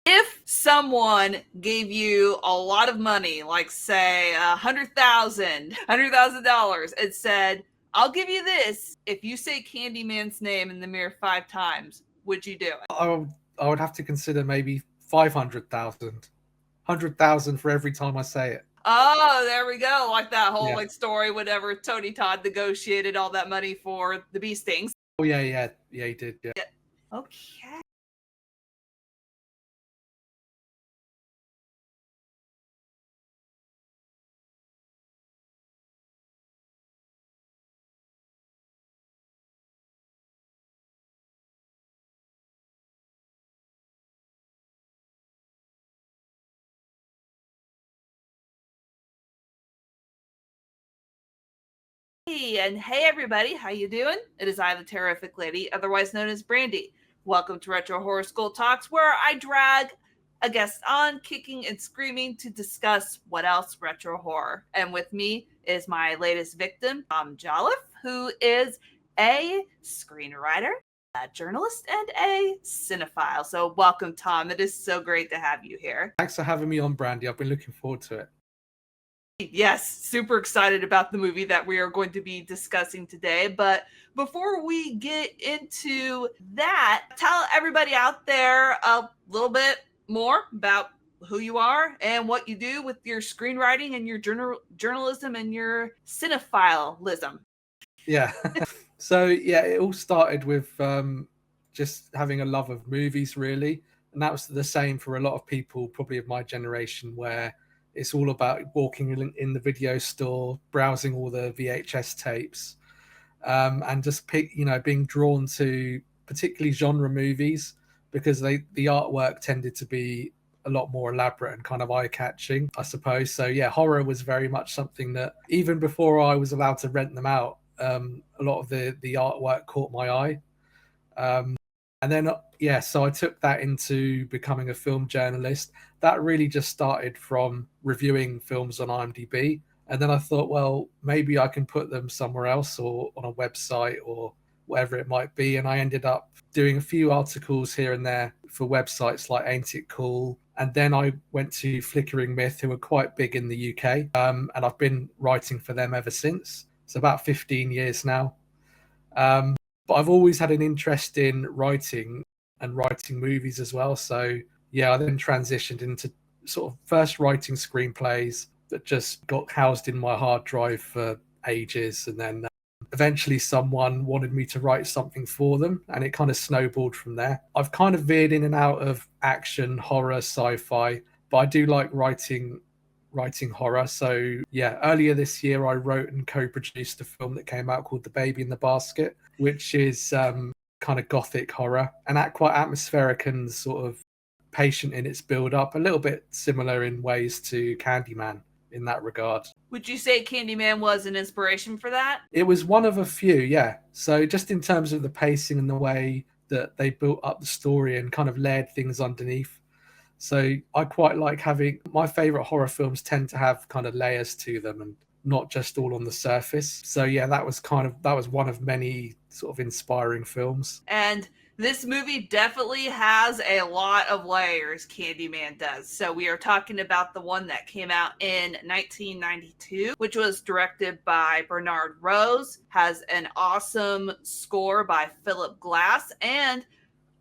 If someone gave you a lot of money, like say $100,000, and said, I'll give you this if you say Candyman's name in the mirror 5 times, would you do it? I would have to consider maybe 500,000. 100,000 for every time I say it. Oh, there we go. Like that whole Yeah. like story, whenever Tony Todd negotiated all that money for the bee stings. Oh yeah, he did. Yeah. Okay. And hey everybody, how you doing? It is I, the Terrorific Lady, otherwise known as Brandy. Welcome to Retro Horror School Talks, where I drag a guest on, kicking and screaming to discuss what else retro horror. And with me is my latest victim, Tom Jolliffe, who is a screenwriter, a journalist, and a cinephile. So welcome, Tom. It is so great to have you here. Thanks for having me on, Brandy. I've been looking forward to it. Yes, super excited about the movie that we are going to be discussing today. But before we get into that, tell everybody out there a little bit more about who you are and what you do with your screenwriting and your journalism and your cinephilism. Yeah. So yeah, it all started with just having a love of movies, really, and that was the same for a lot of people, probably of my generation, where it's all about walking in the video store, browsing all the VHS tapes, and just being drawn to particularly genre movies because the artwork tended to be a lot more elaborate and kind of eye-catching, I suppose. So yeah, horror was very much something that even before I was allowed to rent them out, a lot of the artwork caught my eye. And then yeah, so I took that into becoming a film journalist. That really just started from reviewing films on IMDb, and then I thought, well, maybe I can put them somewhere else or on a website or whatever it might be. And I ended up doing a few articles here and there for websites like Ain't It Cool. And then I went to Flickering Myth, who are quite big in the UK. And I've been writing for them ever since. It's about 15 years now. But I've always had an interest in writing and writing movies as well. So yeah, I then transitioned into sort of first writing screenplays that just got housed in my hard drive for ages, and then eventually someone wanted me to write something for them, and it kind of snowballed from there. I've kind of veered in and out of action, horror, sci-fi, but I do like writing horror. So yeah, earlier this year I wrote and co-produced a film that came out called The Baby in the Basket, which is kind of gothic horror and quite atmospheric and sort of patient in its build up, a little bit similar in ways to Candyman in that regard. Would you say Candyman was an inspiration for that? It was one of a few, yeah. So just in terms of the pacing and the way that they built up the story and kind of layered things underneath. So I quite like having my favorite horror films tend to have kind of layers to them and not just all on the surface. So yeah, that was one of many sort of inspiring films. And this movie definitely has a lot of layers, Candyman does. So we are talking about the one that came out in 1992, which was directed by Bernard Rose, has an awesome score by Philip Glass, and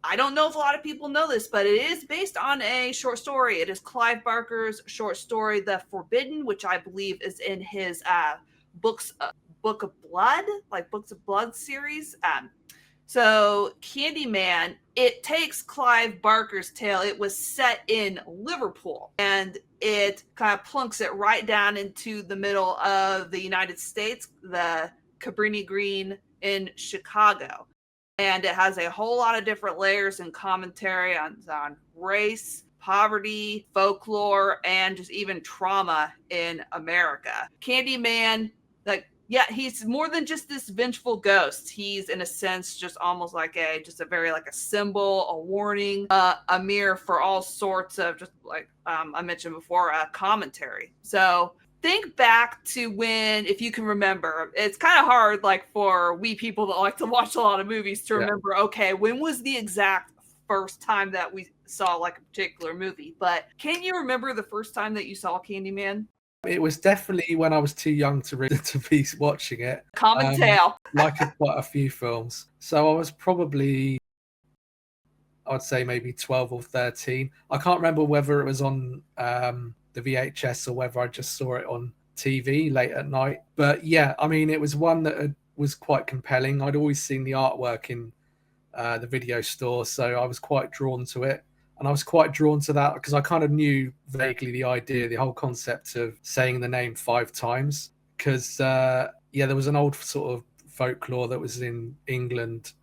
I don't know if a lot of people know this, but it is based on a short story. It is Clive Barker's short story, The Forbidden, which I believe is in his Book of Blood, like Books of Blood series. So Candyman, it takes Clive Barker's tale. It was set in Liverpool, and it kind of plunks it right down into the middle of the United States, the Cabrini Green in Chicago. And it has a whole lot of different layers and commentary on race, poverty, folklore, and just even trauma in America. Candyman, like, yeah, he's more than just this vengeful ghost. He's in a sense just almost like a very like a symbol, a warning, a mirror for all sorts of, just like I mentioned before, commentary. So think back to when, if you can remember, it's kind of hard, like for we people that like to watch a lot of movies to remember, okay, when was the exact first time that we saw like a particular movie, but can you remember the first time that you saw Candyman? It was definitely when I was too young to be watching it. Common tale. Quite a few films. So I was probably, I'd say maybe 12 or 13. I can't remember whether it was on the VHS or whether I just saw it on TV late at night. But yeah, I mean, it was one that was quite compelling. I'd always seen the artwork in the video store, so I was quite drawn to it. And I was quite drawn to that because I kind of knew vaguely the idea, the whole concept of saying the name 5 times. Because, yeah, there was an old sort of folklore that was in England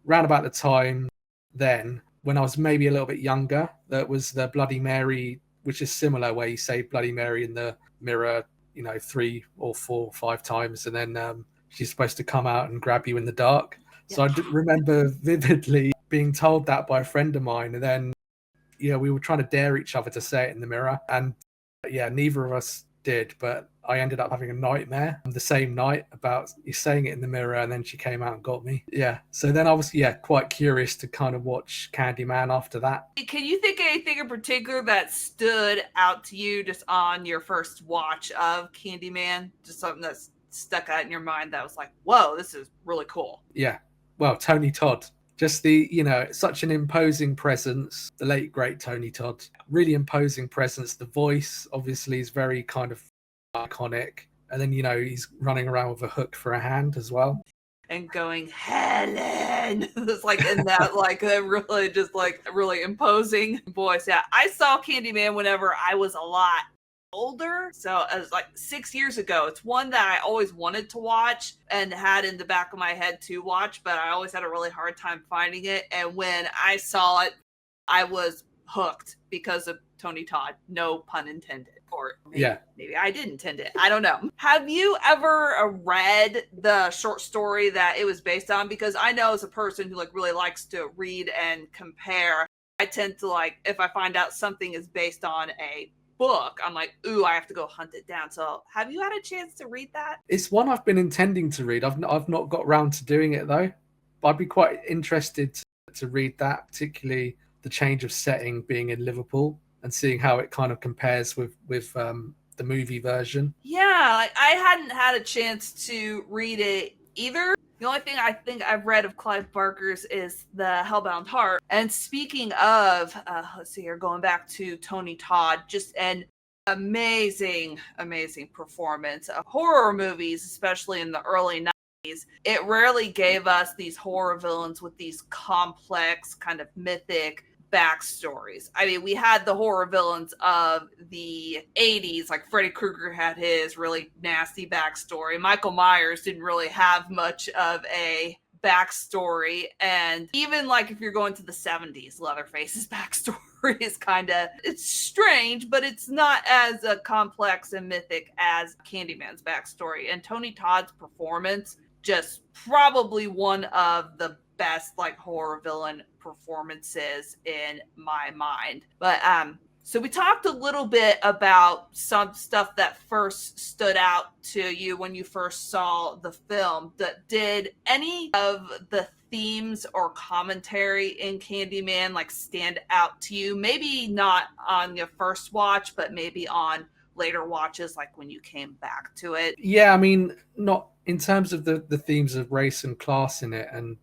round about the time then when I was maybe a little bit younger. That was the Bloody Mary, which is similar, where you say Bloody Mary in the mirror, 3 or 4 or 5 times, and then she's supposed to come out and grab you in the dark. So I remember vividly being told that by a friend of mine, and then we were trying to dare each other to say it in the mirror, and neither of us did, but I ended up having a nightmare the same night about you saying it in the mirror, and then she came out and got me. So then I was quite curious to kind of watch Candyman after that. Can you think of anything in particular that stood out to you just on your first watch of Candyman? Just something that's stuck out in your mind that was like, whoa, this is really cool. Well, Tony Todd, just such an imposing presence. The late great Tony Todd, really imposing presence. The voice obviously is very kind of iconic, and then he's running around with a hook for a hand as well, and going Helen. It's like in that like a really just like really imposing voice. Yeah, I saw Candyman whenever I was a lot older, so it was like 6 years ago. It's one that I always wanted to watch and had in the back of my head to watch, but I always had a really hard time finding it. And when I saw it, I was hooked because of Tony Todd. No pun intended. Or maybe I did intend it. I don't know. Have you ever read the short story that it was based on? Because I know as a person who like really likes to read and compare, I tend to like, if I find out something is based on a book, I'm like, ooh, I have to go hunt it down. So have you had a chance to read that? It's one I've been intending to read. I've not got around to doing it though, but I'd be quite interested to read that, particularly the change of setting being in Liverpool and seeing how it kind of compares with the movie version. Yeah, like I hadn't had a chance to read it either. The only thing I think I've read of Clive Barker's is The Hellbound Heart. And speaking of, let's see here, going back to Tony Todd, just an amazing, amazing performance. Horror movies, especially in the early 90s, it rarely gave us these horror villains with these complex, kind of mythic backstories. I mean, we had the horror villains of the 80s, like Freddy Krueger had his really nasty backstory. Michael Myers didn't really have much of a backstory. And even like if you're going to the 70s, Leatherface's backstory is it's strange, but it's not as complex and mythic as Candyman's backstory. And Tony Todd's performance, just probably one of the best like horror villain performances in my mind. But so we talked a little bit about some stuff that first stood out to you when you first saw the film. Did any of the themes or commentary in Candyman like stand out to you? Maybe not on your first watch, but maybe on later watches, like when you came back to it. Yeah, I mean, not in terms of the themes of race and class in it, and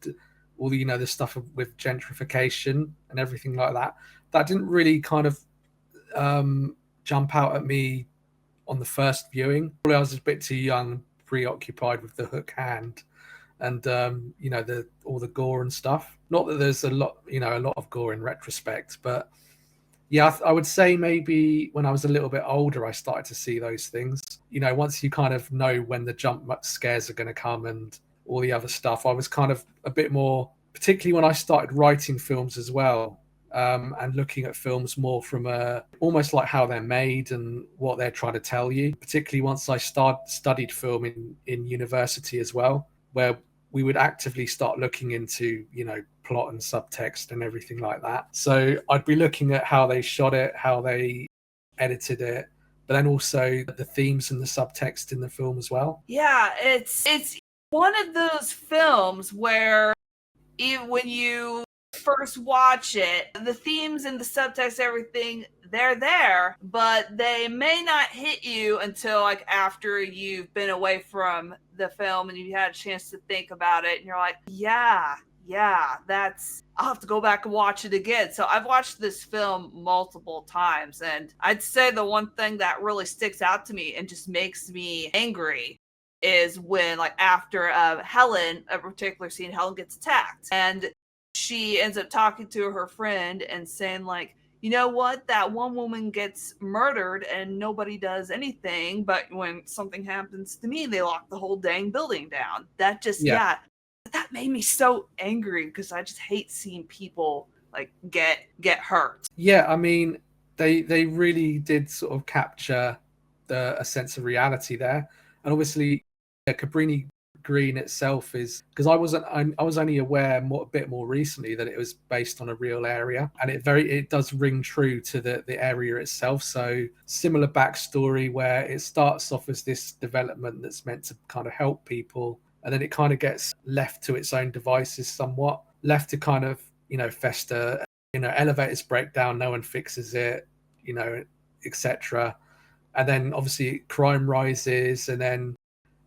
all the the stuff with gentrification and everything like that. That didn't really kind of jump out at me on the first viewing. Probably I was a bit too young, preoccupied with the hook hand, and all the gore and stuff. Not that there's a lot of gore in retrospect, but yeah, I would say maybe when I was a little bit older, I started to see those things. Once you kind of know when the jump scares are going to come and all the other stuff, I was kind of a bit more, particularly when I started writing films as well, and looking at films more from almost like how they're made and what they're trying to tell you. Particularly once I studied film in university as well, where we would actively start looking into, plot and subtext and everything like that. So I'd be looking at how they shot it, how they edited it, but then also the themes and the subtext in the film as well. Yeah, it's one of those films where even when you first watch it, the themes and the subtext, everything, they're there, but they may not hit you until like after you've been away from the film and you've had a chance to think about it, and you're like, yeah, that's, I'll have to go back and watch it again. So I've watched this film multiple times, and I'd say the one thing that really sticks out to me and just makes me angry is when, like, after Helen, a particular scene, Helen gets attacked, and she ends up talking to her friend and saying, like, you know what, that one woman gets murdered and nobody does anything, but when something happens to me, they lock the whole dang building down. That just, Yeah. yeah, that made me so angry because I just hate seeing people like get hurt. Yeah, I mean, they really did sort of capture a sense of reality there, and obviously, yeah, Cabrini Green itself is, because I was only aware a bit more recently that it was based on a real area, and it does ring true to the area itself. So similar backstory where it starts off as this development that's meant to kind of help people, and then it kind of gets left to its own devices somewhat, left to kind of fester. Elevators break down, no one fixes it, etc. And then obviously crime rises, and then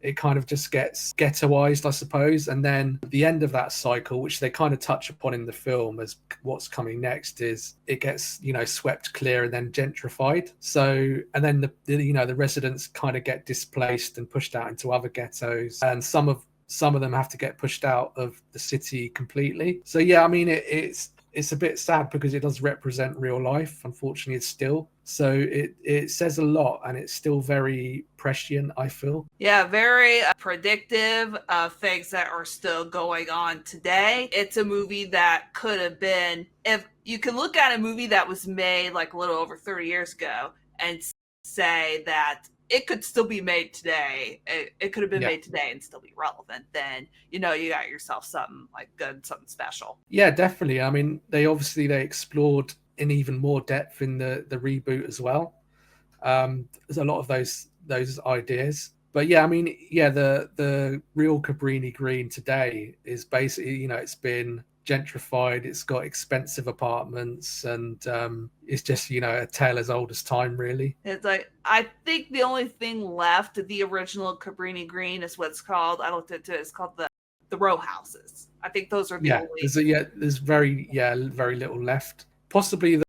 it kind of just gets ghettoized, I suppose. And then the end of that cycle, which they kind of touch upon in the film as what's coming next, is it gets swept clear and then gentrified. So, and then the residents kind of get displaced and pushed out into other ghettos, and some of them have to get pushed out of the city completely. So yeah, I mean, it's a bit sad because it does represent real life. Unfortunately, it's still. So it says a lot, and it's still very prescient, I feel. Yeah, very predictive of things that are still going on today. It's a movie that could have been, if you can look at a movie that was made like a little over 30 years ago and say that it could still be made today. It could have been made today and still be relevant. Then, you got yourself something like good, something special. Yeah, definitely. I mean, they explored in even more depth in the reboot as well. There's a lot of those ideas. But yeah, I mean, yeah, the real Cabrini Green today is basically, it's been gentrified, it's got expensive apartments, and it's just, a tale as old as time, really. It's like, I think the only thing left of the original Cabrini Green is what's called, I looked into it, it's called the row houses. I think those are the only. There's very little left. Possibly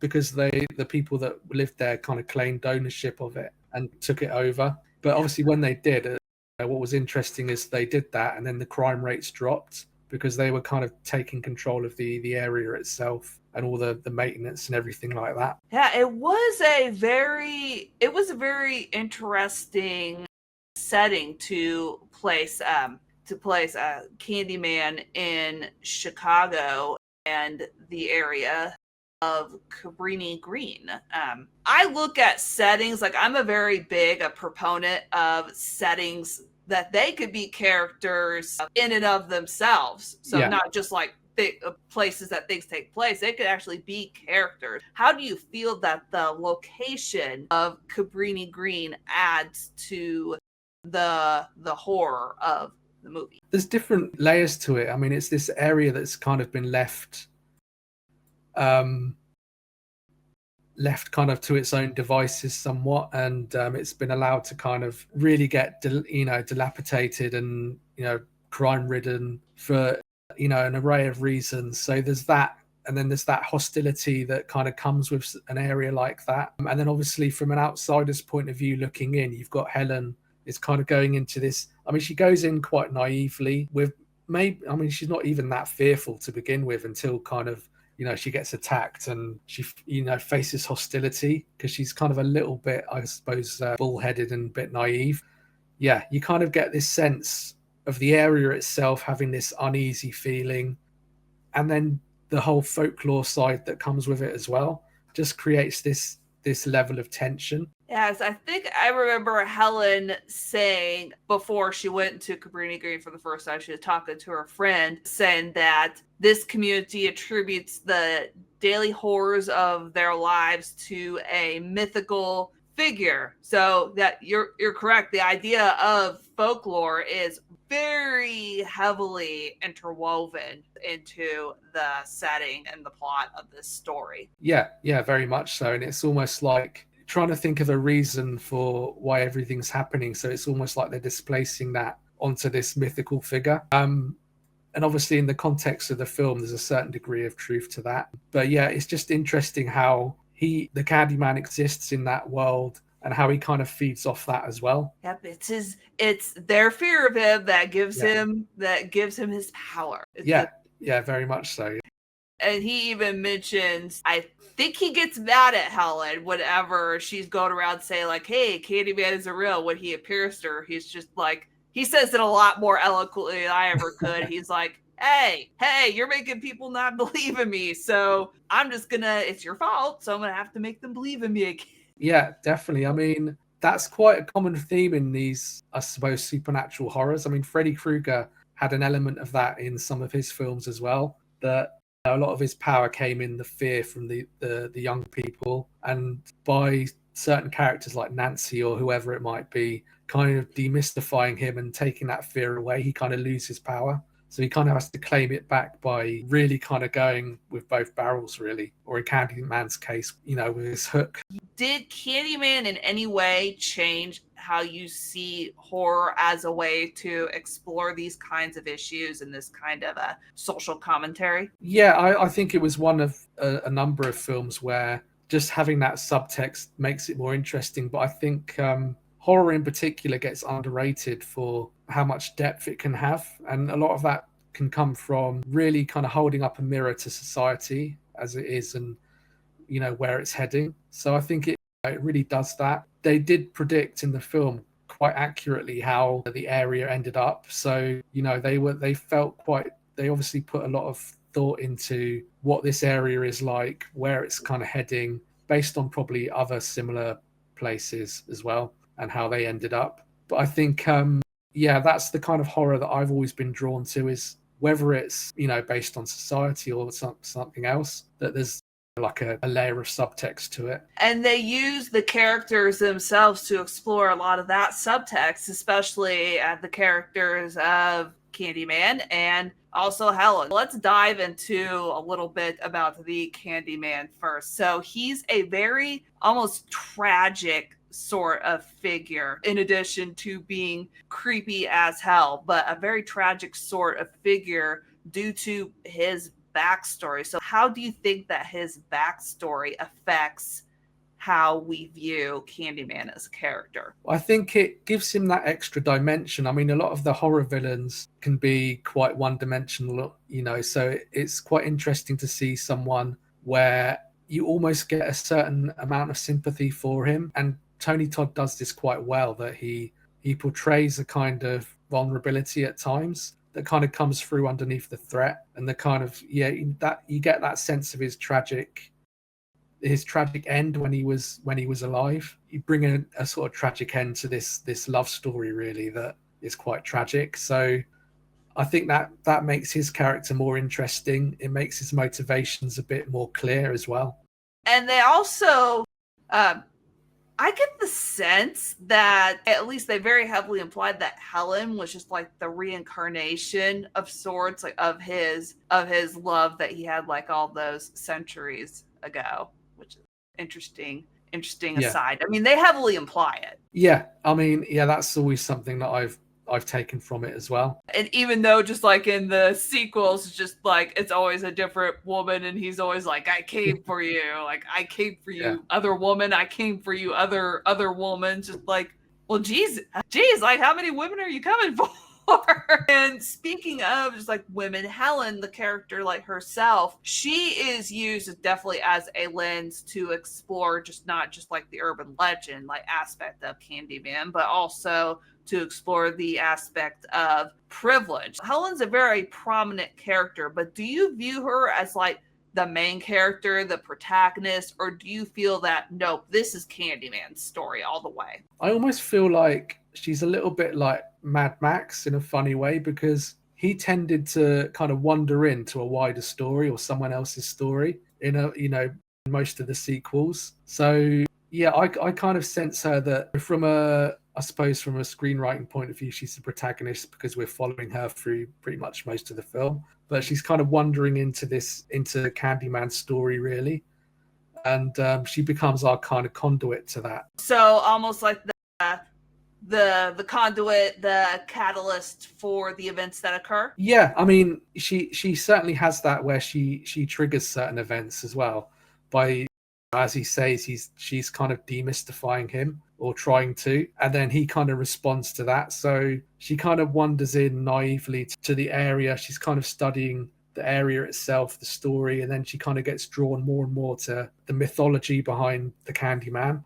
because the people that lived there kind of claimed ownership of it and took it over. But obviously, when they did, what was interesting is they did that, and then the crime rates dropped because they were kind of taking control of the area itself and all the maintenance and everything like that. Yeah, it was a very interesting setting to place Candyman in Chicago and the area of Cabrini Green. I look at settings, like I'm a very big proponent of settings that they could be characters in and of themselves. So not just like places that things take place, they could actually be characters. How do you feel that the location of Cabrini Green adds to the horror of the movie? There's different layers to it. I mean, it's this area that's kind of been left kind of to its own devices somewhat, and it's been allowed to kind of really get dilapidated and crime ridden for an array of reasons. So there's that, and then there's that hostility that kind of comes with an area like that. And then obviously from an outsider's point of view looking in, you've got Helen is kind of going into this. I mean, she goes in quite naively with she's not even that fearful to begin with until kind of she gets attacked and she faces hostility because she's kind of a little bit, I suppose, bullheaded and a bit naive. Yeah, you kind of get this sense of the area itself having this uneasy feeling, and then the whole folklore side that comes with it as well just creates this level of tension. Yes, I think I remember Helen saying before she went to Cabrini Green for the first time, she was talking to her friend, saying that this community attributes the daily horrors of their lives to a mythical figure. So that you're correct. The idea of folklore is very heavily interwoven into the setting and the plot of this story. Yeah, very much so. And it's almost like trying to think of a reason for why everything's happening. So it's almost like they're displacing that onto this mythical figure. And obviously in the context of the film, there's a certain degree of truth to that. But yeah, it's just interesting how the Candyman exists in that world and how he kind of feeds off that as well. Yep, it's their fear of him that gives him his power. Yeah, very much so. And he even mentions, I think he gets mad at Helen whenever she's going around saying like, hey, Candyman isn't real. When he appears to her, he's just like, he says it a lot more eloquently than I ever could. He's like, hey, you're making people not believe in me. So I'm just it's your fault. So I'm going to have to make them believe in me again. Yeah, definitely. I mean, that's quite a common theme in these, I suppose, supernatural horrors. I mean, Freddy Krueger had an element of that in some of his films as well, that a lot of his power came in the fear from the young people, and by certain characters like Nancy or whoever it might be, kind of demystifying him and taking that fear away, he kind of loses power. So he kind of has to claim it back by really kind of going with both barrels, really, or in Candyman's case, with his hook. Did Candyman in any way change how you see horror as a way to explore these kinds of issues and this kind of a social commentary? Yeah, I think it was one of a number of films where just having that subtext makes it more interesting. But I think horror in particular gets underrated for how much depth it can have. And a lot of that can come from really kind of holding up a mirror to society as it is and, where it's heading. So I think it really does that. They did predict in the film quite accurately how the area ended up. So, they obviously put a lot of thought into what this area is like, where it's kind of heading, based on probably other similar places as well, and how they ended up. But I think, that's the kind of horror that I've always been drawn to, is whether it's, based on society or something else, that there's like a layer of subtext to it. And they use the characters themselves to explore a lot of that subtext, especially the characters of Candyman and also Helen. Let's dive into a little bit about the Candyman first. So he's a very almost tragic sort of figure, in addition to being creepy as hell, but a very tragic sort of figure due to his backstory. So how do you think that his backstory affects how we view Candyman as a character? I think it gives him that extra dimension. I mean, a lot of the horror villains can be quite one-dimensional, so it's quite interesting to see someone where you almost get a certain amount of sympathy for him. And Tony Todd does this quite well, that he portrays a kind of vulnerability at times that kind of comes through underneath the threat, and the kind of that you get that sense of his tragic end when he was alive. You bring a sort of tragic end to this love story, really, that is quite tragic. So I think that makes his character more interesting. It makes his motivations a bit more clear as well. And they also I get the sense that at least they very heavily implied that Helen was just like the reincarnation of sorts, like of his love that he had like all those centuries ago, which is interesting aside. I mean, they heavily imply it. Yeah, I mean, that's always something that I've taken from it as well. And even though just like in the sequels, it's just like it's always a different woman, and he's always like, I came for you, like I came for you, other woman, I came for you, other woman, just like, well, geez, like how many women are you coming for? And speaking of just like women, Helen, the character like herself, she is used definitely as a lens to explore not just like the urban legend like aspect of Candyman, but also to explore the aspect of privilege. Helen's a very prominent character, but do you view her as like the main character, the protagonist, or do you feel that, nope, this is Candyman's story all the way? I almost feel like she's a little bit like Mad Max in a funny way, because he tended to kind of wander into a wider story or someone else's story in most of the sequels. So Yeah, I kind of sense her that from a, I suppose from a screenwriting point of view, she's the protagonist because we're following her through pretty much most of the film. But she's kind of wandering into Candyman's story, really. And she becomes our kind of conduit to that. So almost like the conduit, the catalyst for the events that occur. Yeah, I mean, she certainly has that where she triggers certain events as well by, as he says, she's kind of demystifying him or trying to, and then he kind of responds to that. So she kind of wanders in naively to the area. She's kind of studying the area itself, the story, and then she kind of gets drawn more and more to the mythology behind the Candyman.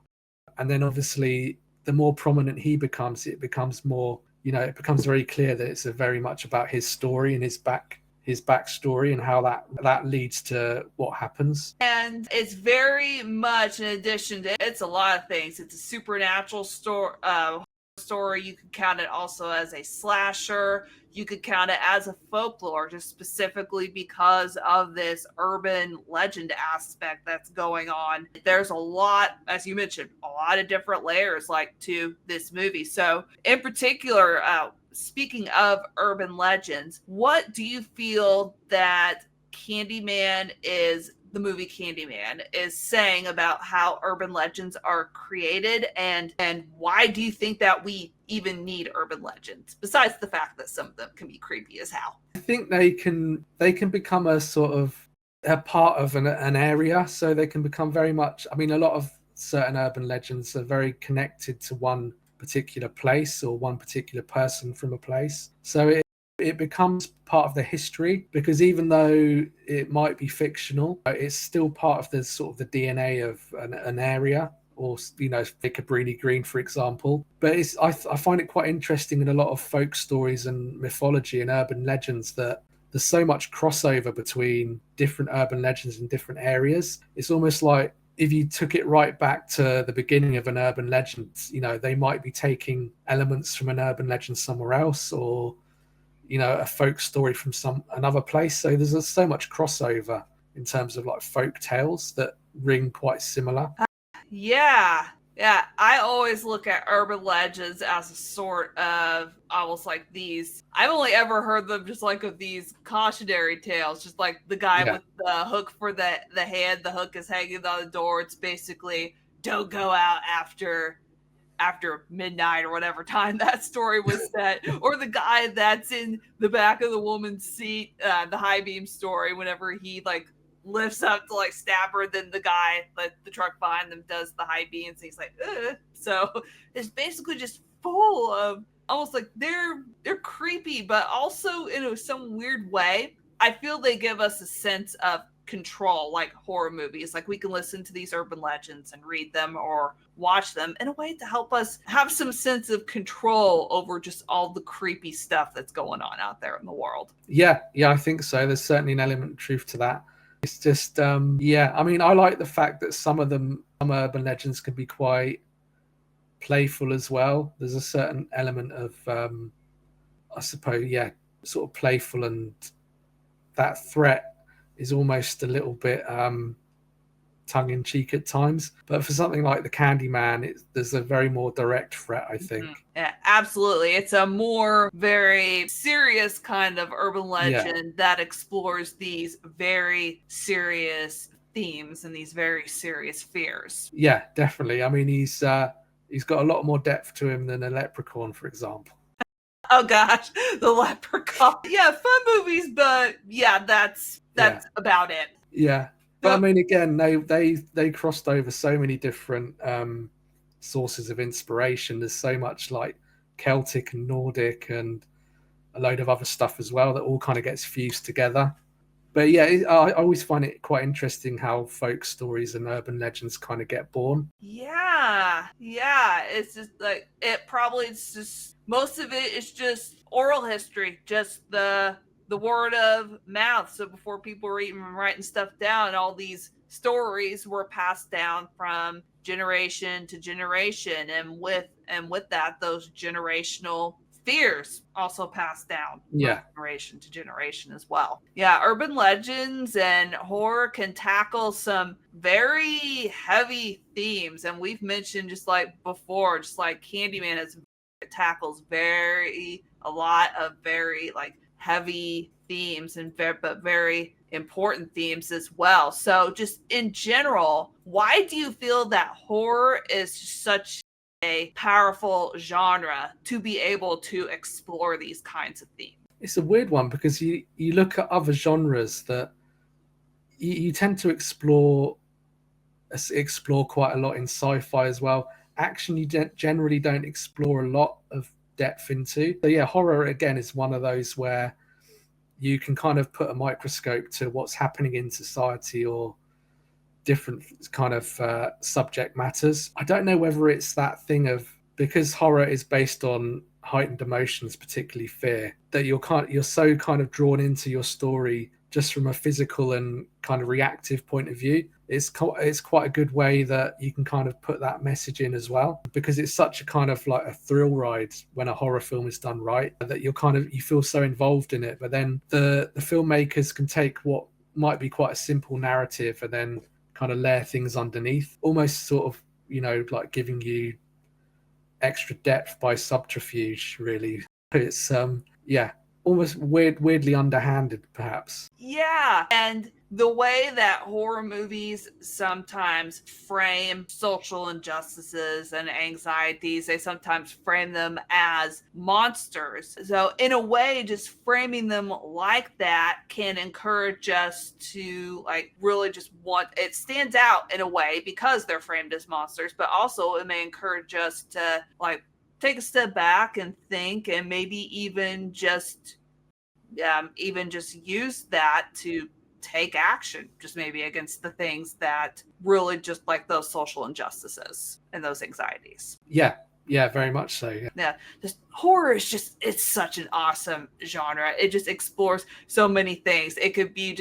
And then obviously the more prominent he becomes, it becomes more, it becomes very clear that it's very much about his story and his backstory and how that leads to what happens. And it's very much, in addition to, it's a lot of things. It's a supernatural story. You could count it also as a slasher. You could count it as a folklore, just specifically because of this urban legend aspect that's going on. There's a lot, as you mentioned, a lot of different layers to this movie. So in particular, speaking of urban legends, what do you feel that the movie Candyman is saying about how urban legends are created, and why do you think that we even need urban legends, besides the fact that some of them can be creepy as hell? I think they can become a sort of a part of an area, so they can become very much, I mean, a lot of certain urban legends are very connected to one particular place or one particular person from a place. So it becomes part of the history, because even though it might be fictional, it's still part of the sort of the DNA of an area, or Cabrini Green, for example. But I find it quite interesting in a lot of folk stories and mythology and urban legends that there's so much crossover between different urban legends in different areas. It's almost like if you took it right back to the beginning of an urban legend, they might be taking elements from an urban legend somewhere else, or a folk story from another place. So there's so much crossover in terms of folk tales that ring quite similar. Yeah. I always look at urban legends as a sort of almost like these. I've only ever heard them just of these cautionary tales, just like the guy with the hook for the hand. The hook is hanging on the door. It's basically don't go out after midnight or whatever time that story was set. Or the guy that's in the back of the woman's seat, the high beam story, whenever he lifts up to stab her, then the guy, the truck behind them, does the high beams, and he's like, ugh. So it's basically just full of almost they're creepy, but also in some weird way, I feel they give us a sense of control, like horror movies. We can listen to these urban legends and read them or watch them in a way to help us have some sense of control over just all the creepy stuff that's going on out there in the world. Yeah, I think so. There's certainly an element of truth to that. It's just, I mean, I like the fact that some urban legends can be quite playful as well. There's a certain element of, I suppose, sort of playful, and that threat is almost a little bit tongue-in-cheek at times. But for something like the Candyman, there's a very more direct threat, I think. Yeah, absolutely. It's a more very serious kind of urban legend that explores these very serious themes and these very serious fears. Yeah, definitely. I mean, he's got a lot more depth to him than a leprechaun, for example. Oh gosh, the leprechaun. Yeah, fun movies, but that's about it. Yeah. But I mean, again, they crossed over so many different sources of inspiration. There's so much Celtic and Nordic and a load of other stuff as well that all kind of gets fused together. But I always find it quite interesting how folk stories and urban legends kind of get born. Yeah. It's just it's just most of it is just oral history, just the word of mouth. So before people were even writing stuff down, all these stories were passed down from generation to generation, and with that, those generational fears also passed down Yeah. from generation to generation as well. Yeah, urban legends and horror can tackle some very heavy themes, and we've mentioned just like before, just like Candyman it tackles a lot of very like heavy themes and but very important themes as well. So just in general, why do you feel that horror is such a powerful genre to be able to explore these kinds of themes? It's a weird one because you look at other genres that you tend to explore quite a lot in sci-fi as well. Action you generally don't explore a lot of depth into. So yeah, horror again is one of those where you can kind of put a microscope to what's happening in society or different kind of subject matters. I don't know whether it's that thing of, because horror is based on heightened emotions, particularly fear, that you're so kind of drawn into your story just from a physical and kind of reactive point of view. It's quite a good way that you can kind of put that message in as well, because it's such a kind of like a thrill ride when a horror film is done right, that you feel so involved in it. But then the filmmakers can take what might be quite a simple narrative and then kind of layer things underneath, almost sort of, like giving you extra depth by subterfuge, really. It's almost weirdly underhanded, perhaps. Yeah, and the way that horror movies sometimes frame social injustices and anxieties, they sometimes frame them as monsters. So in a way, just framing them like that can encourage us to like really just it stands out in a way because they're framed as monsters, but also it may encourage us to like take a step back and think, and maybe even just use that to take action, just maybe against the things that really just like those social injustices and those anxieties. Yeah, very much so. Yeah, just horror is it's such an awesome genre. It just explores so many things. It could be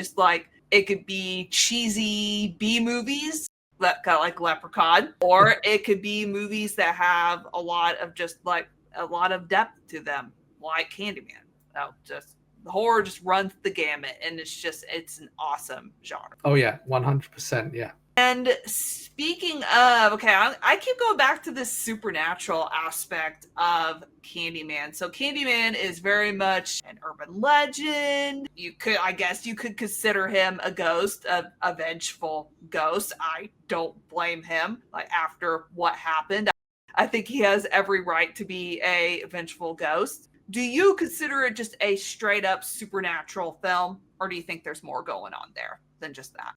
cheesy B movies that kind of like Leprechaun, or it could be movies that have a lot of depth to them, like Candyman. The horror just runs the gamut, and it's an awesome genre. Oh yeah, 100%. Yeah. And speaking of, okay, I keep going back to this supernatural aspect of Candyman. So Candyman is very much an urban legend. I guess you could consider him a ghost, a vengeful ghost. I don't blame him. Like after what happened, I think he has every right to be a vengeful ghost. Do you consider it just a straight up supernatural film, or do you think there's more going on there than just that?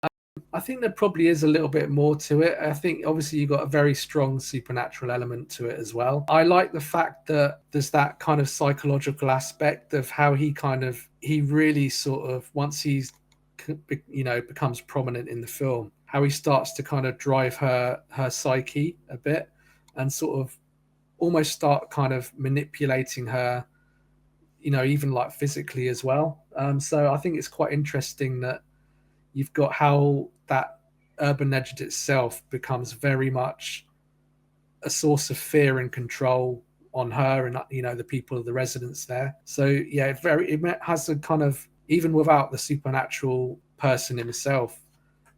I think there probably is a little bit more to it. I think obviously you got a very strong supernatural element to it as well. I like the fact that there's that kind of psychological aspect of how he really sort of, once he's, becomes prominent in the film, how he starts to kind of drive her psyche a bit and sort of almost start kind of manipulating her, even like physically as well. So I think it's quite interesting that you've got how that urban legend itself becomes very much a source of fear and control on her and the people of the residents there. So yeah, it has a kind of, even without the supernatural person himself,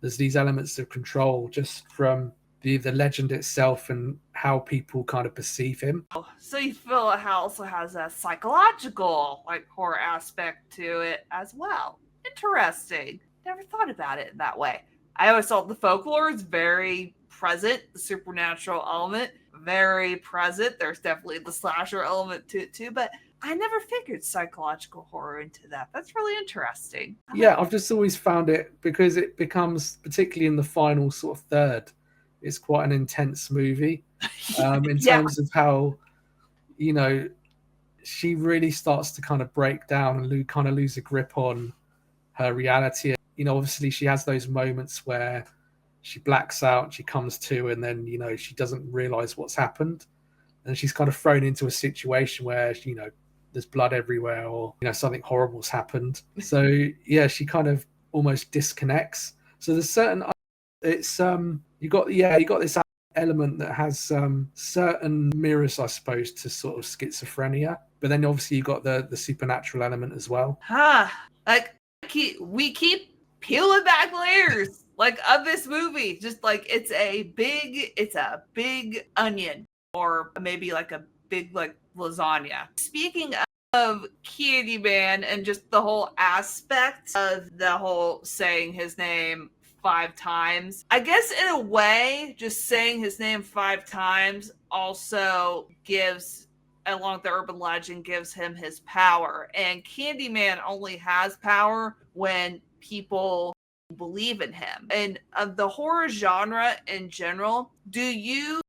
there's these elements of control just from the legend itself and how people kind of perceive him. So you feel it also has a psychological like horror aspect to it as well. Interesting. Never thought about it in that way. I always thought the folklore is very present, the supernatural element very present. There's definitely the slasher element to it too, but I never figured psychological horror into that. That's really interesting. Yeah, I've just always found it, because it becomes, particularly in the final sort of third, it's quite an intense movie in terms of how, she really starts to kind of break down and kind of lose a grip on her reality. Obviously she has those moments where she blacks out, she comes to, and then, she doesn't realize what's happened. And she's kind of thrown into a situation where, there's blood everywhere, or, something horrible's happened. So yeah, she kind of almost disconnects. So there's certain, you got this element that has certain mirrors, I suppose, to sort of schizophrenia. But then obviously you've got the supernatural element as well. Like we keep peeling back layers like of this movie. Just like it's a big onion, or maybe like a big like lasagna. Speaking of Candyman and just the whole aspect of the whole saying his name 5 times, I guess in a way, just saying his name 5 times also gives, along with the urban legend, gives him his power. And Candyman only has power when people believe in him. And of the horror genre in general, do you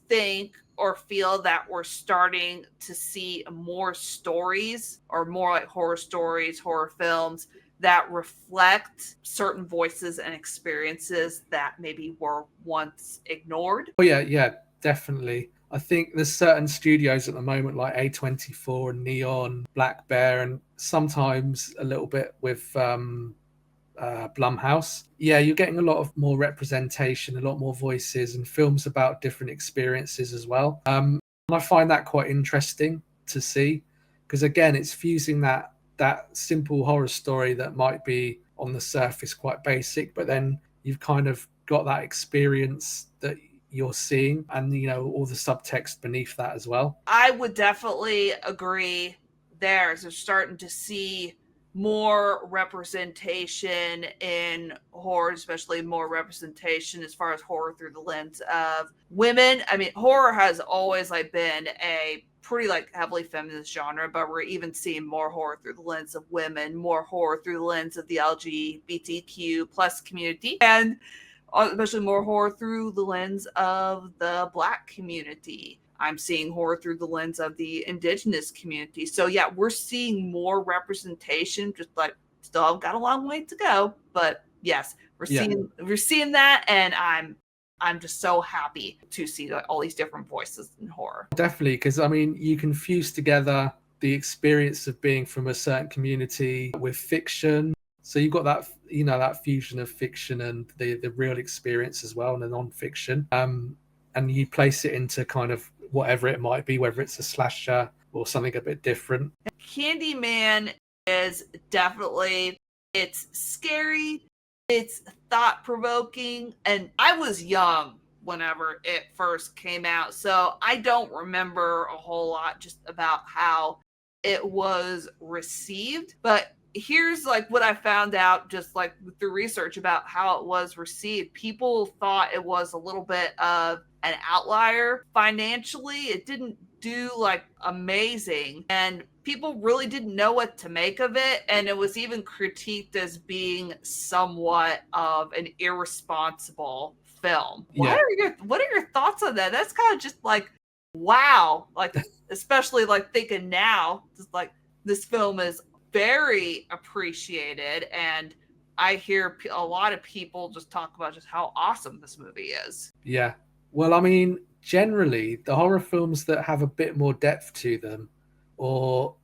think or feel that we're starting to see more stories, or more like horror stories, horror films that reflect certain voices and experiences that maybe were once ignored? Oh yeah, definitely. I think there's certain studios at the moment like A24 and Neon, Black Bear, and sometimes a little bit with Blumhouse. Yeah, you're getting a lot of more representation, a lot more voices, and films about different experiences as well. And I find that quite interesting to see, because again, it's fusing that simple horror story that might be on the surface quite basic, but then you've kind of got that experience that you're seeing, and all the subtext beneath that as well. I would definitely agree there. So starting to see more representation in horror, especially more representation as far as horror through the lens of women. I mean, horror has always like been a pretty like heavily feminist genre, but we're even seeing more horror through the lens of women, more horror through the lens of the LGBTQ plus community, and especially more horror through the lens of the Black community. I'm seeing horror through the lens of the indigenous community. So yeah, we're seeing more representation. Just like still have got a long way to go, but yes, we're seeing that, and I'm just so happy to see all these different voices in horror. Definitely, because I mean, you can fuse together the experience of being from a certain community with fiction. So you've got that, that fusion of fiction and the real experience as well, and the non-fiction. And you place it into kind of whatever it might be, whether it's a slasher or something a bit different. Candyman is definitely, it's scary, it's thought-provoking, and I was young whenever it first came out, so I don't remember a whole lot just about how it was received. But here's like what I found out just like through research about how it was received. People thought it was a little bit of an outlier financially. It didn't do like amazing, and people really didn't know what to make of it, and it was even critiqued as being somewhat of an irresponsible film. Yeah. What are your thoughts on that? That's kind of just like, wow, like especially like thinking now, just like this film is very appreciated, and I hear a lot of people just talk about just how awesome this movie is. Yeah. Well, I mean, generally, the horror films that have a bit more depth to them, or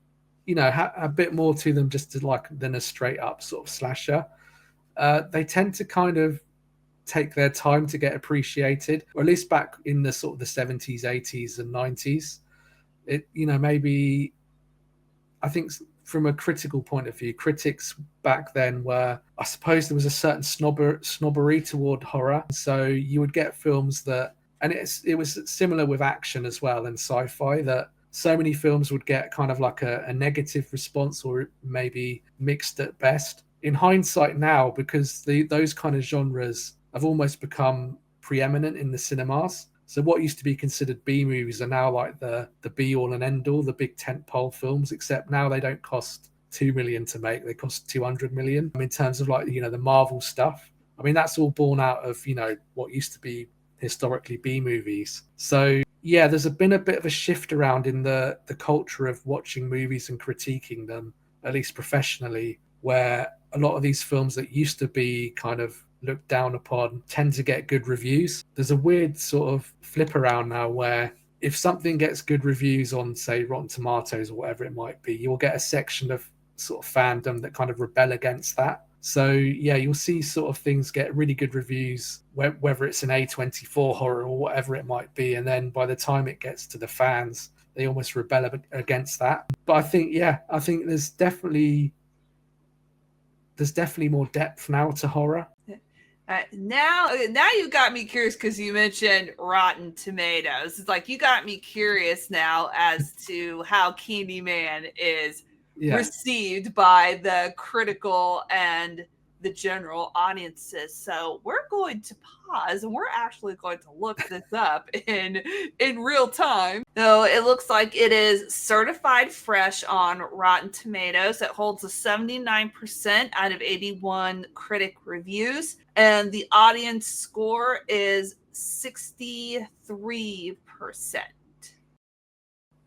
a bit more to them just to like than a straight up sort of slasher, they tend to kind of take their time to get appreciated, or at least back in the sort of the 70s, 80s, and 90s. It maybe, I think from a critical point of view, critics back then were, I suppose there was a certain snobbery toward horror. So you would get films that, and it was similar with action as well and sci-fi, that so many films would get kind of like a negative response, or maybe mixed at best. In hindsight now, because those kind of genres have almost become preeminent in the cinemas. So what used to be considered B movies are now like the be all and end all, the big tentpole films, except now they don't cost 2 million to make, they cost 200 million. In terms of like, the Marvel stuff, I mean, that's all born out of, what used to be historically B movies. So yeah, there's been a bit of a shift around in the culture of watching movies and critiquing them, at least professionally, where a lot of these films that used to be kind of looked down upon tend to get good reviews. There's a weird sort of flip around now where if something gets good reviews on, say, Rotten Tomatoes or whatever it might be, you'll get a section of sort of fandom that kind of rebel against that. So yeah, you'll see sort of things get really good reviews, whether it's an A24 horror or whatever it might be, and then by the time it gets to the fans, they almost rebel against that. But I think there's definitely more depth now to horror. Now you got me curious because you mentioned Rotten Tomatoes. It's like you got me curious now as to how Candyman is received by the critical and the general audiences. So we're going to pause and we're actually going to look this up in real time. So it looks like it is certified fresh on Rotten Tomatoes. It holds a 79% out of 81 critic reviews, and the audience score is 63%.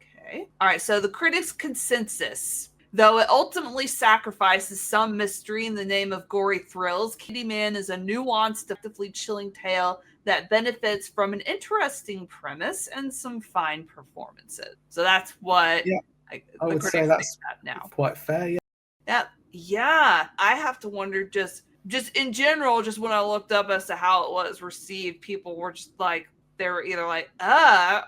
Okay. All right, so the critics' consensus. Though it ultimately sacrifices some mystery in the name of gory thrills, Candyman is a nuanced, deceptively chilling tale that benefits from an interesting premise and some fine performances. So that's what I would say that's now quite fair. Yeah. I have to wonder just in general, just when I looked up as to how it was received, people were just like, they were either like,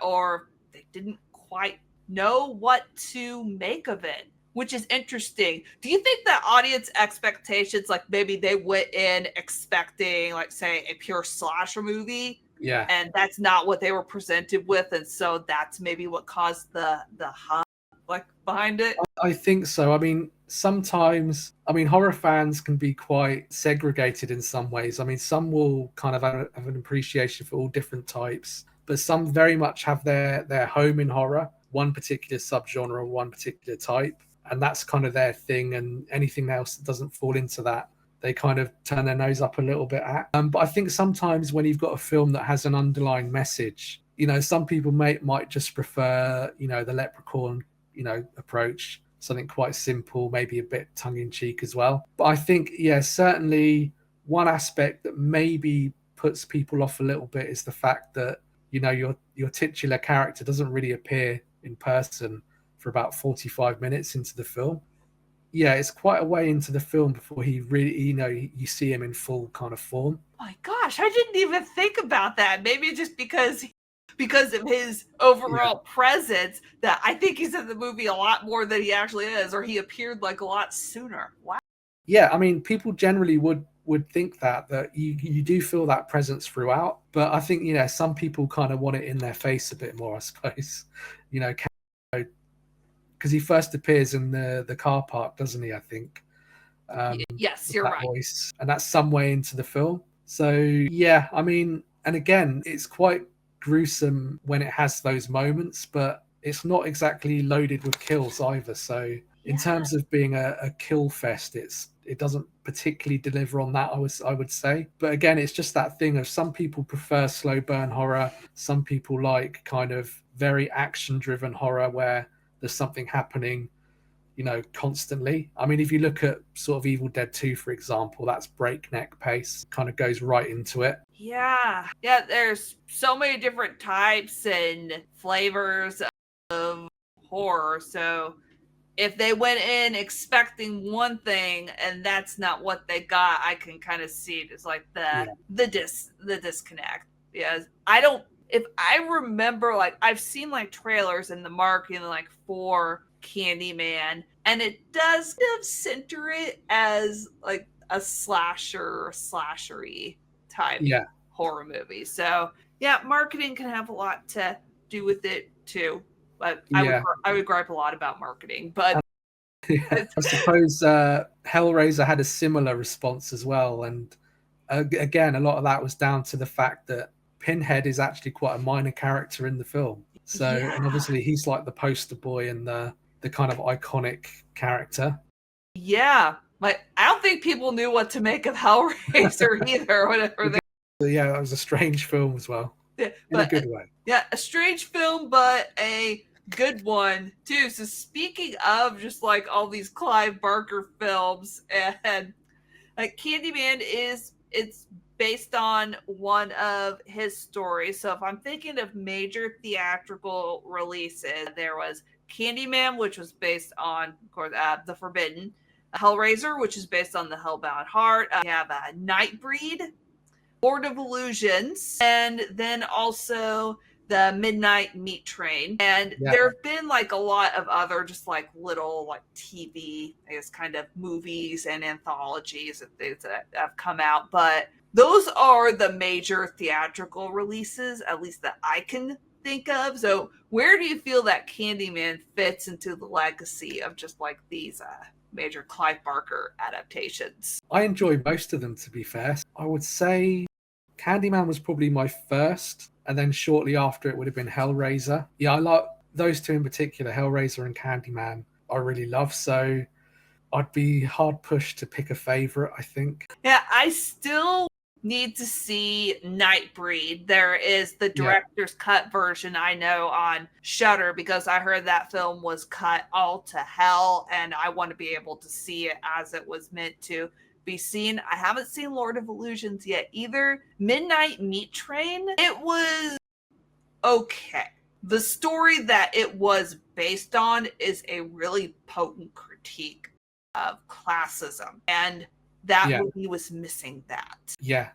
or they didn't quite know what to make of it, which is interesting. Do you think that audience expectations, like maybe they went in expecting, like, say, a pure slasher movie, and that's not what they were presented with, and so that's maybe what caused the hum like behind it? I think so. I mean, sometimes, horror fans can be quite segregated in some ways. I mean, some will kind of have an appreciation for all different types, but some very much have their home in horror, one particular subgenre, one particular type, and that's kind of their thing, and anything else that doesn't fall into that, they kind of turn their nose up a little bit at. But I think sometimes when you've got a film that has an underlying message, some people might just prefer, the Leprechaun, approach, something quite simple, maybe a bit tongue-in-cheek as well. But I think, certainly one aspect that maybe puts people off a little bit is the fact that, your titular character doesn't really appear in person for about 45 minutes into the film. Yeah, it's quite a way into the film before he really, you see him in full kind of form. Oh my gosh, I didn't even think about that. Maybe just because of his overall presence, that I think he's in the movie a lot more than he actually is, or he appeared like a lot sooner. Wow. Yeah, I mean, people generally would think that you do feel that presence throughout, but I think some people kind of want it in their face a bit more, I suppose. Because he first appears in the car park, doesn't he? I think. Yes, you're right. Voice, and that's some way into the film. So yeah, I mean, and again, it's quite gruesome when it has those moments, but it's not exactly loaded with kills either. So in terms of being a kill fest, it doesn't particularly deliver on that, I would say. But again, it's just that thing of some people prefer slow burn horror, some people like kind of very action driven horror where there's something happening, constantly. I mean, if you look at sort of Evil Dead 2, for example, that's breakneck pace, kind of goes right into it. Yeah, there's so many different types and flavors of horror. So if they went in expecting one thing and that's not what they got, I can kind of see it as like the disconnect. Yes, if I remember, like, I've seen like trailers and the marketing like for Candyman, and it does kind of center it as like a slashery type horror movie. So marketing can have a lot to do with it too. But I would gripe a lot about marketing. But I suppose Hellraiser had a similar response as well, and again, a lot of that was down to the fact that Pinhead is actually quite a minor character in the film. So, and obviously he's like the poster boy and the kind of iconic character. Yeah, like I don't think people knew what to make of Hellraiser either. Whatever. Yeah, it was a strange film as well. In a good way. Yeah, a strange film, but a good one too. So speaking of just like all these Clive Barker films, and like Candyman it's based on one of his stories. So if I'm thinking of major theatrical releases, there was Candyman, which was based on, of course, The Forbidden. Hellraiser, which is based on the Hellbound Heart. We have Nightbreed, Lord of Illusions, and then also the Midnight Meat Train. And Yeah. there have been like a lot of other just like little like TV, I guess, kind of movies and anthologies and things that have come out. But those are the major theatrical releases, at least that I can think of. So where do you feel that Candyman fits into the legacy of just like these major Clive Barker adaptations? I enjoy most of them, to be fair. I would say Candyman was probably my first, and then shortly after it would have been Hellraiser. Yeah, I like those two in particular, Hellraiser and Candyman, I really love. So I'd be hard pushed to pick a favorite, I think. Yeah, I still need to see Nightbreed. There is the director's cut version, I know, on Shudder, because I heard that film was cut all to hell, and I want to be able to see it as it was meant to be seen. I haven't seen Lord of Illusions yet either. Midnight Meat Train, it was okay. The story that it was based on is a really potent critique of classism, and that movie was missing that. Yeah,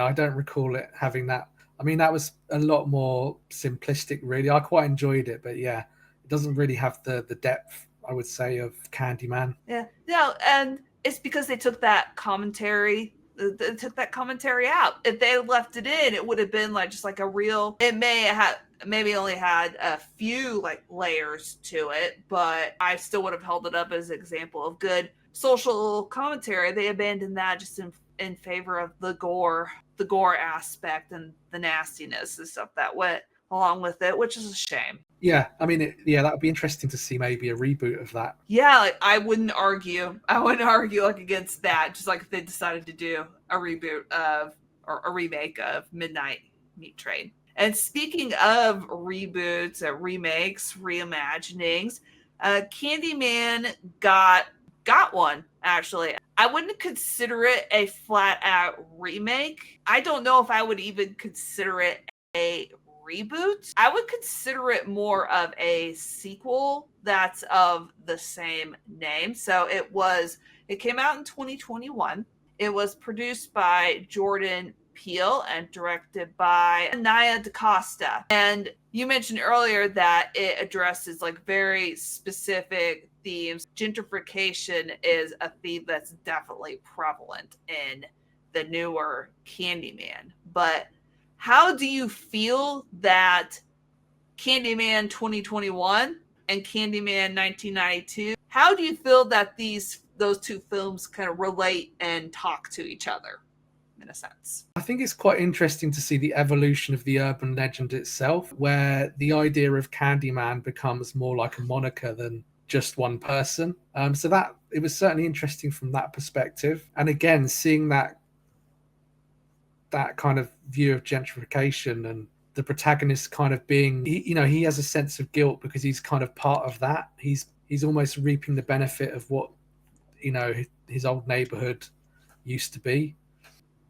I don't recall it having that. I mean, that was a lot more simplistic, really. I quite enjoyed it, but yeah, it doesn't really have the depth, I would say, of Candyman. Yeah, no, and it's because they took that commentary. They took that commentary out. If they had left it in, it would have been like just like a real. It may have maybe only had a few like layers to it, but I still would have held it up as an example of good social commentary. They abandoned that just in favor of the gore aspect and the nastiness and stuff that went along with it, which is a shame. Yeah, I mean, that would be interesting to see maybe a reboot of that. Yeah, like, I wouldn't argue like against that. Just like if they decided to do a reboot of or a remake of Midnight Meat Train. And speaking of reboots, remakes, reimaginings, Candyman got one actually. I wouldn't consider it a flat out remake. I don't know if I would even consider it a reboot. I would consider it more of a sequel that's of the same name. So it came out in 2021. It was produced by Jordan Peele and directed by Nia DaCosta. And you mentioned earlier that it addresses like very specific themes. Gentrification is a theme that's definitely prevalent in the newer Candyman. But how do you feel that Candyman 2021 and Candyman 1992, how do you feel that those two films kind of relate and talk to each other in a sense? I think it's quite interesting to see the evolution of the urban legend itself, where the idea of Candyman becomes more like a moniker than just one person. So that it was certainly interesting from that perspective. And again, seeing that kind of view of gentrification and the protagonist kind of being, he has a sense of guilt because he's kind of part of that. He's almost reaping the benefit of what, his old neighborhood used to be.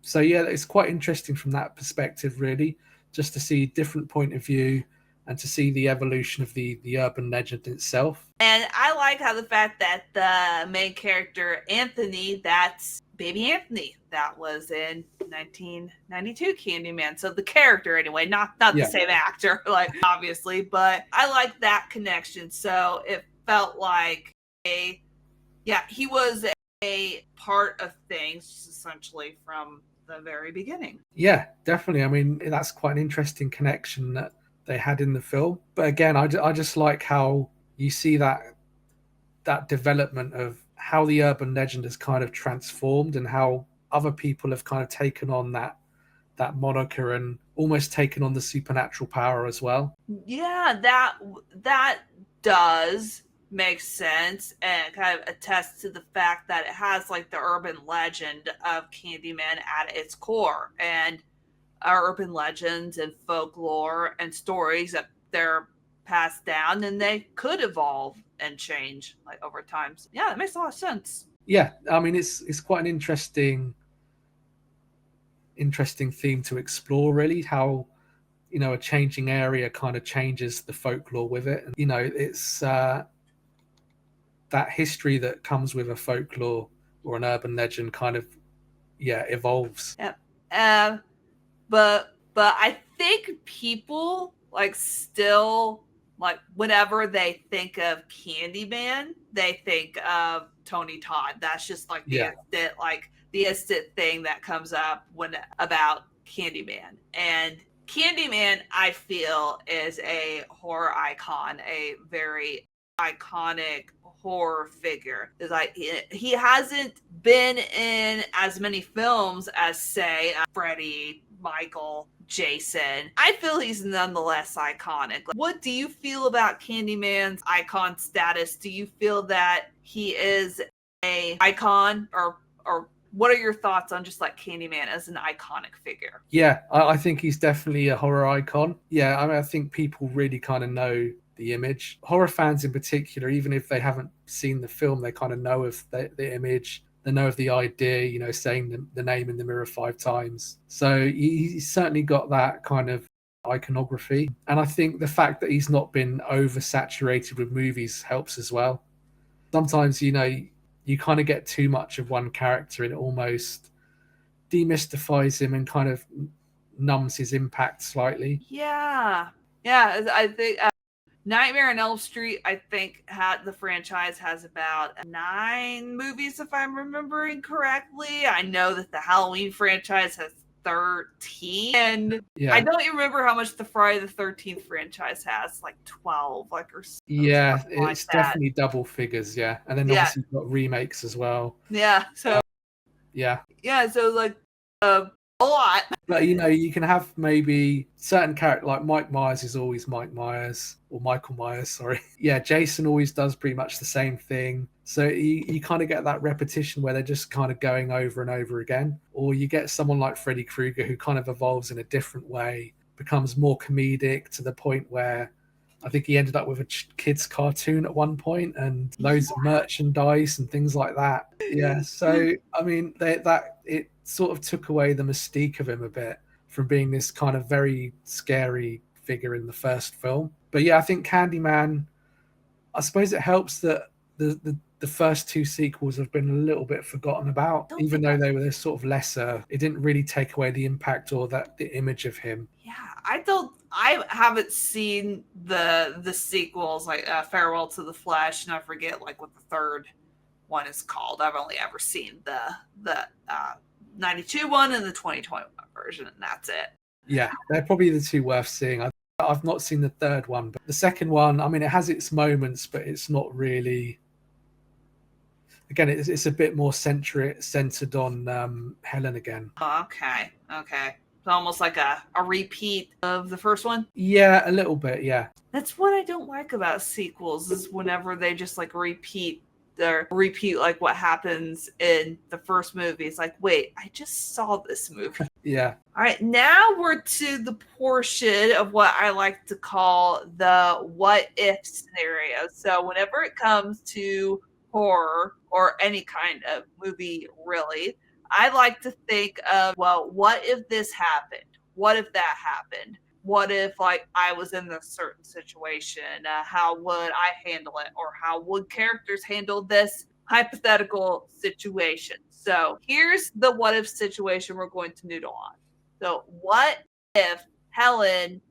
So yeah, it's quite interesting from that perspective, really, just to see a different point of view and to see the evolution of the urban legend itself. And I like how the fact that the main character, Anthony, that's baby Anthony, that was in 1992 Candyman. So the character anyway, not the same actor, like obviously, but I like that connection. So it felt like he was a part of things essentially from the very beginning. Yeah, definitely. I mean, that's quite an interesting connection that they had in the film. But again, I just like how you see that development of how the urban legend has kind of transformed and how other people have kind of taken on that moniker and almost taken on the supernatural power as well. Yeah, that does make sense and kind of attests to the fact that it has like the urban legend of Candyman at its core, and our urban legends and folklore and stories that they're passed down, and they could evolve and change like over time. So, yeah, that makes a lot of sense. Yeah, I mean, it's quite an interesting theme to explore, really, how a changing area kind of changes the folklore with it. And it's that history that comes with a folklore or an urban legend kind of evolves. Yeah. But I think people like still like whenever they think of Candyman, they think of Tony Todd. That's just like the instant thing that comes up when about Candyman. And Candyman, I feel, is a horror icon, a very iconic horror figure. Is like he hasn't been in as many films as say Freddy, Michael, Jason. I feel he's nonetheless iconic. What do you feel about Candyman's icon status? Do you feel that he is a icon, or what are your thoughts on just like Candyman as an iconic figure? Yeah, I think he's definitely a horror icon. Yeah, I mean, I think people really kind of know the image. Horror fans in particular, even if they haven't seen the film, they kind of know of the image. They know of the idea, saying the name in the mirror 5 times. So he's certainly got that kind of iconography. And I think the fact that he's not been oversaturated with movies helps as well. Sometimes, you kind of get too much of one character and it almost demystifies him and kind of numbs his impact slightly. Yeah, I think Nightmare on Elm Street, I think, the franchise has about 9 movies, if I'm remembering correctly. I know that the Halloween franchise has 13, and I don't even remember how much the Friday the 13th franchise has, like 12, or yeah, it's like definitely double figures, yeah. And then obviously you've got remakes as well. Yeah, so so like a lot. But you can have maybe certain character like Mike Myers is always Mike Myers, or Michael Myers, sorry. Yeah, Jason always does pretty much the same thing. So you kind of get that repetition where they're just kind of going over and over again. Or you get someone like Freddy Krueger who kind of evolves in a different way, becomes more comedic to the point where I think he ended up with a kids cartoon at one point and loads of merchandise and things like that. Yeah, so I mean it sort of took away the mystique of him a bit from being this kind of very scary figure in the first film. But yeah, I think Candyman, I suppose it helps that the first 2 sequels have been a little bit forgotten about, even though they were sort of lesser. It didn't really take away the impact or the image of him. Yeah, I haven't seen the sequels like Farewell to the Flesh, and I forget like what the third one is called. I've only ever seen the 92 one and the 2021 version, and that's it. Yeah, they're probably the 2 worth seeing. I've not seen the third one, but the second one, I mean, it has its moments, but it's not really. Again, it's a bit more centered on Helen again. Oh, okay. It's almost like a repeat of the first one. Yeah, a little bit. Yeah. That's what I don't like about sequels, is whenever they just like repeat like what happens in the first movie. It's like, wait, I just saw this movie. Yeah. All right, now we're to the portion of what I like to call the what if scenario. So whenever it comes to horror or any kind of movie, really, I like to think of, well, what if this happened? What if that happened? What if like I was in a certain situation? How would I handle it? Or how would characters handle this hypothetical situation? So here's the what if situation we're going to noodle on. So what if Helen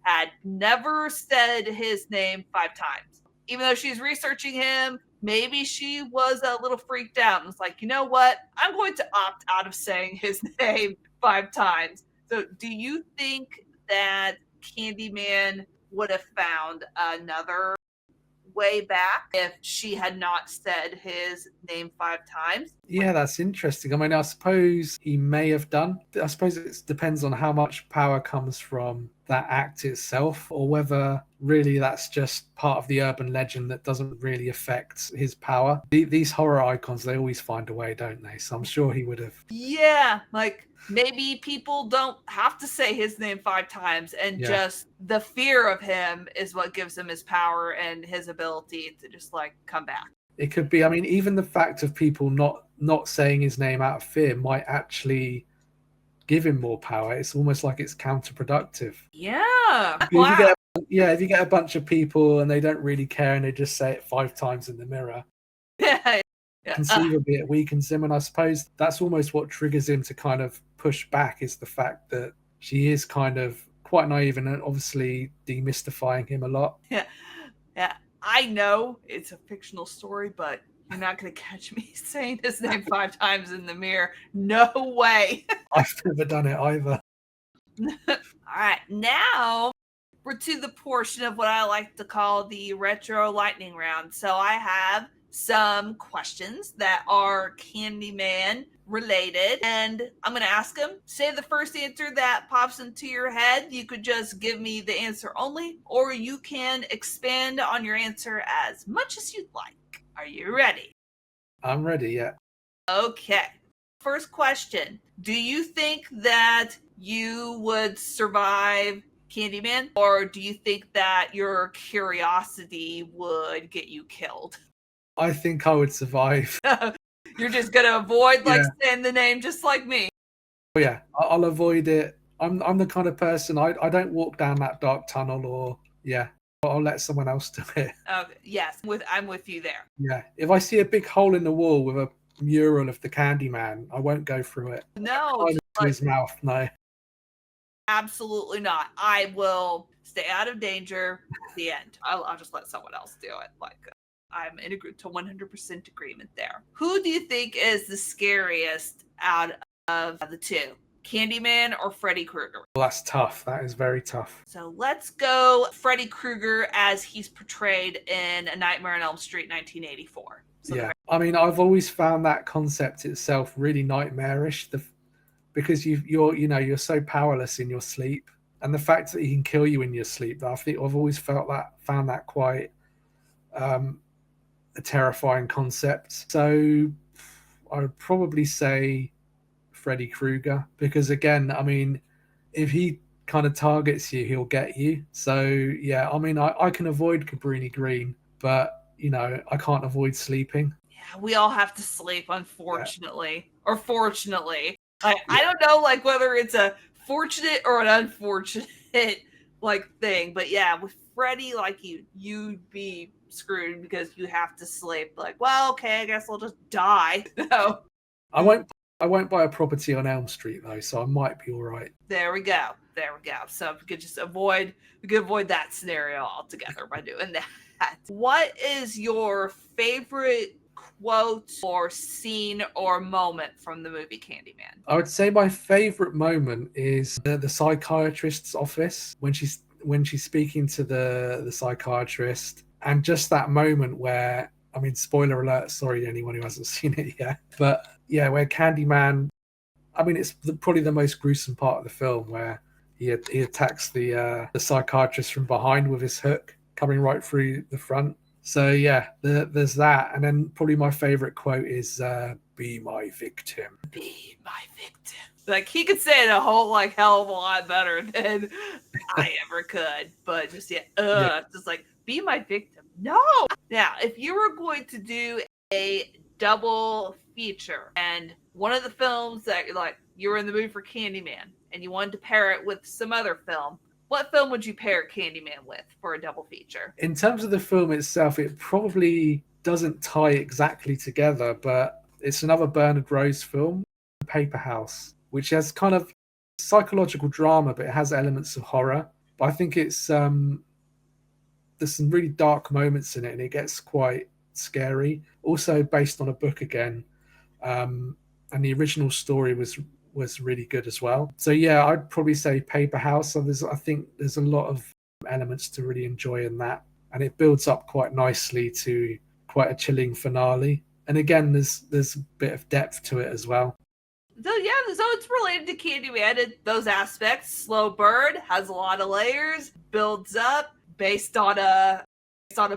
had never said his name 5 times? Even though she's researching him, maybe she was a little freaked out and was like, you know what? I'm going to opt out of saying his name 5 times. So do you think that Candyman would have found another way back if she had not said his name 5 times? Yeah, that's interesting. I mean, I suppose he may have done. I suppose it depends on how much power comes from that act itself, or whether really that's just part of the urban legend that doesn't really affect his power. These horror icons, they always find a way, don't they? So I'm sure he would have. Yeah, like maybe people don't have to say his name 5 times, and just the fear of him is what gives him his power and his ability to just like come back. It could be. I mean, even the fact of people not saying his name out of fear might actually give him more power. It's almost like it's counterproductive. Yeah. If you get a bunch of people and they don't really care and they just say it 5 times in the mirror, conceivably it weakens him. And I suppose that's almost what triggers him to kind of push back, is the fact that she is kind of quite naive and obviously demystifying him a lot. Yeah. I know it's a fictional story, but you're not going to catch me saying his name 5 times in the mirror. No way. I've never done it either. All right, now we're to the portion of what I like to call the retro lightning round. So I have some questions that are Candyman related, and I'm going to ask them. Say the first answer that pops into your head. You could just give me the answer only, or you can expand on your answer as much as you'd like. Are you ready? I'm ready, yeah. Okay. First question. Do you think that you would survive Candyman, or do you think that your curiosity would get you killed? I think I would survive. You're just gonna avoid Yeah. saying the name, just like me. Oh, yeah, I'll avoid it. I'm the kind of person, I don't walk down that dark tunnel, or I'll let someone else do it. Yes, I'm with you there. Yeah, if I see a big hole in the wall with a mural of the Candyman, I won't go through it. No, To his mouth, no. Absolutely not. I will stay out of danger. The end. I'll just let someone else do it. I'm in to 100% agreement there. Who do you think is the scariest out of the two? Candyman or Freddy Krueger? Well, that's tough. That is very tough. So let's go Freddy Krueger as he's portrayed in A Nightmare on Elm Street 1984. So yeah. I mean, I've always found that concept itself really nightmarish. Because you're so powerless in your sleep, and the fact that he can kill you in your sleep, I think I've always found that quite a terrifying concept. So I would probably say Freddy Krueger, because again, I mean, if he kind of targets you, he'll get you. So yeah, I mean, I can avoid Cabrini Green, but I can't avoid sleeping. Yeah, we all have to sleep, unfortunately, or fortunately. I don't know whether it's a fortunate or an unfortunate thing, but yeah, with Freddy, you'd be screwed because you have to sleep. Well, okay, I guess I'll just die. No. I won't buy a property on Elm Street though, so I might be all right. There we go. So we could just avoid that scenario altogether by doing that. What is your favorite quote or scene or moment from the movie Candyman? I would say my favorite moment is the psychiatrist's office when she's speaking to the psychiatrist, and just that moment where, I mean, spoiler alert, sorry to anyone who hasn't seen it yet, but yeah, where Candyman, I mean, it's probably the most gruesome part of the film, where he attacks the psychiatrist from behind with his hook coming right through the front. So yeah, there's that, and then probably my favorite quote is "Be my victim." Be my victim. He could say it a whole hell of a lot better than I ever could. But just just be my victim. No. Now, if you were going to do a double feature, and one of the films that you were in the mood for Candyman, and you wanted to pair it with some other film, what film would you pair Candyman with for a double feature? In terms of the film itself, it probably doesn't tie exactly together, but it's another Bernard Rose film, Paper House, which has kind of psychological drama, but it has elements of horror. But I think it's there's some really dark moments in it, and it gets quite scary. Also based on a book again, and the original story was really good as well. So yeah, I'd probably say Paper House. So I think there's a lot of elements to really enjoy in that, and it builds up quite nicely to quite a chilling finale. And again, there's a bit of depth to it as well. So yeah, so it's related to Candyman. Those aspects. Slow burn, has a lot of layers, builds up based on a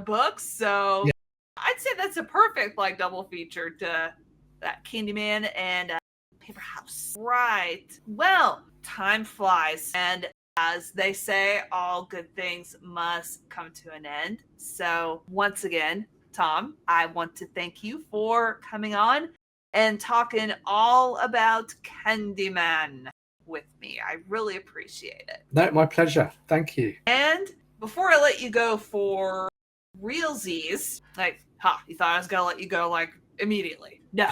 book. So yeah, I'd say that's a perfect double feature to that Candyman and Paper House. Right. Well, time flies, and as they say, all good things must come to an end. So once again, Tom, I want to thank you for coming on and talking all about Candyman with me. I really appreciate it. No, my pleasure. Thank you. And before I let you go for realsies, you thought I was gonna let you go immediately. No.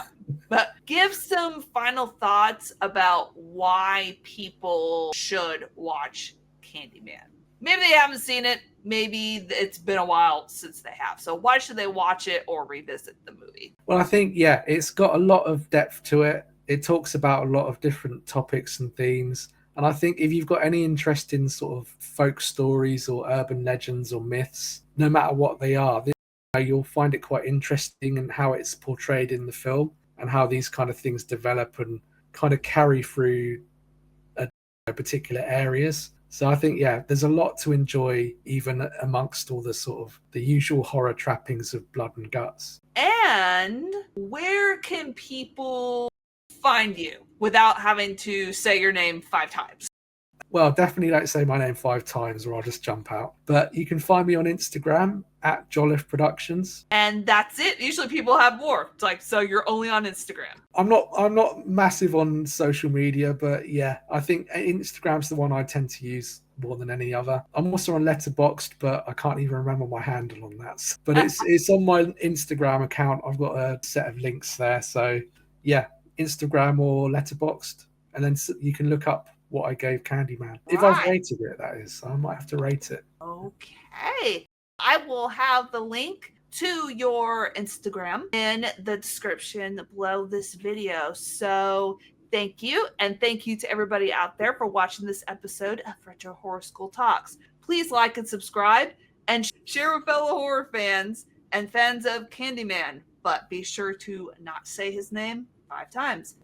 But give some final thoughts about why people should watch Candyman. Maybe they haven't seen it. Maybe it's been a while since they have. So why should they watch it or revisit the movie? Well, I think, yeah, it's got a lot of depth to it. It talks about a lot of different topics and themes. And I think if you've got any interest in sort of folk stories or urban legends or myths, no matter what they are, you'll find it quite interesting and how it's portrayed in the film and how these kind of things develop and kind of carry through particular areas. So I think, yeah, there's a lot to enjoy even amongst all the sort of the usual horror trappings of blood and guts. And where can people find you without having to say your name 5 times? Well, definitely don't say my name 5 times or I'll just jump out. But you can find me on Instagram at Jolliffe Productions. And that's it. Usually people have more. It's like, so you're only on Instagram. I'm not massive on social media, but yeah, I think Instagram's the one I tend to use more than any other. I'm also on Letterboxd, but I can't even remember my handle on that. But it's on my Instagram account. I've got a set of links there. So yeah, Instagram or Letterboxd, and then you can look up what I gave Candyman. Right. If I've rated it, that is. I might have to rate it. Okay. I will have the link to your Instagram in the description below this video. So thank you. And thank you to everybody out there for watching this episode of Retro Horror School Talks. Please like and subscribe and share with fellow horror fans and fans of Candyman. But be sure to not say his name 5 times.